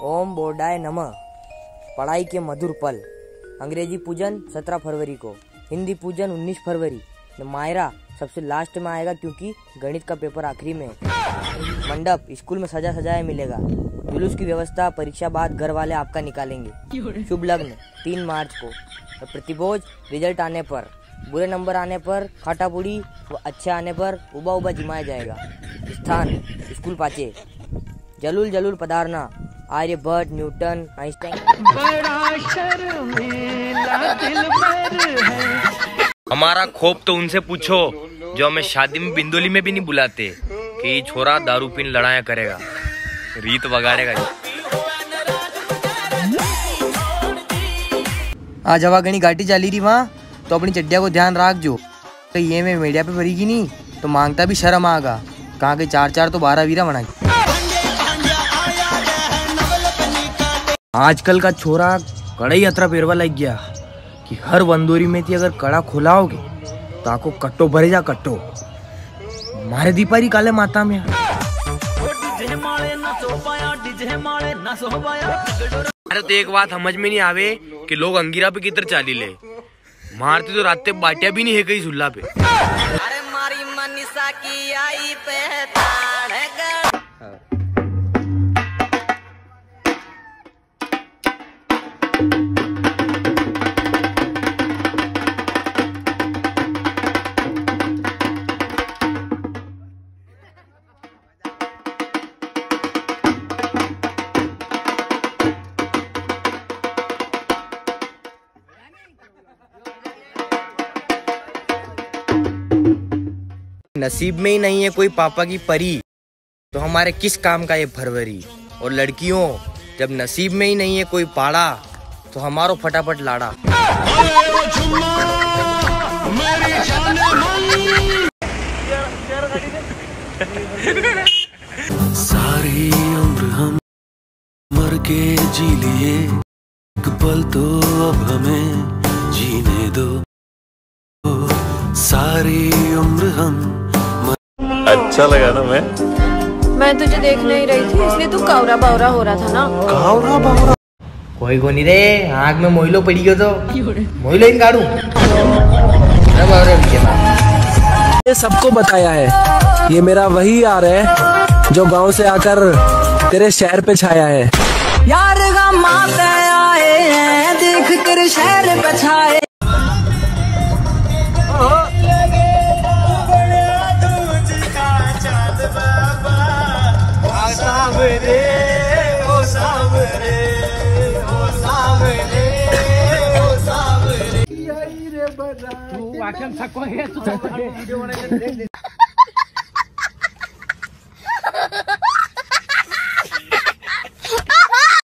ओम बोर्डाय नमः। पढ़ाई के मधुर पल। अंग्रेजी पूजन 17 फरवरी को, हिंदी पूजन 19 फरवरी। मायरा सबसे लास्ट में आएगा क्योंकि गणित का पेपर आखिरी में है। मंडप स्कूल में सजा सजाया मिलेगा। जुलूस की व्यवस्था परीक्षा बाद घर वाले आपका निकालेंगे। शुभ लग्न 3 मार्च को। प्रतिभोज रिजल्ट आने पर, बुरे नंबर आने पर खाटा पूड़ी व अच्छे आने पर उबा उबा जिमाया जाएगा। स्थान स्कूल पाचे। जलूल जलूल पधारना आर्यभट्ट, न्यूटन, आइंस्टाइन। हमारा खौफ तो उनसे पूछो जो हमें शादी में बिंदोली में भी नहीं बुलाते कि छोरा दारू पीन लड़ाया करेगा, रीत बगाड़ेगा। आज हवा घनी घाटी चाली रही वहाँ, तो अपनी चड्डिया को ध्यान रख जो। तो ये में मीडिया पे भरीगी नहीं तो मांगता भी शर्म आगा। कहाँ के 4-4 तो 12 वीरा बना। आजकल का छोरा कड़ाई अतरा पेरवा लग गया कि हर बंदोरी में थी अगर कड़ा खुलाओगे तो आपको कट्टो भरे जा कट्टो। मारे दीपारी काले माता में। अरे तो एक बात समझ में नहीं आवे कि लोग अंगीरा पे किधर चाली ले मारते तो रात बाटिया भी नहीं है कहीं सुल्ला पे। अरे मारी मनीषा की आई पहचान है। नसीब में ही नहीं है कोई पापा की परी तो हमारे किस काम का ये फरवरी। और लड़कियों जब नसीब में ही नहीं है कोई पाड़ा तो हमारो फटाफट लाड़ा। सारी उम्र हम मर के जी लिए, एक पल तो अब हमें जीने दो। सारी उम्र हम। अच्छा लगा ना? मैं तुझे देखने ही रही थी इसलिए तू कावरा बावरा हो रहा था ना। कावरा बावरा कोई को नहीं रे, आँख में मोइलो पड़ी गयो तो मोइलो ही काढूं। ये सबको बताया है, ये मेरा वही यार है जो गांव से आकर तेरे शहर पे छाया है। यार माते आए हैं देख तेरे शहर पे छाए। तू आख्यान थको है।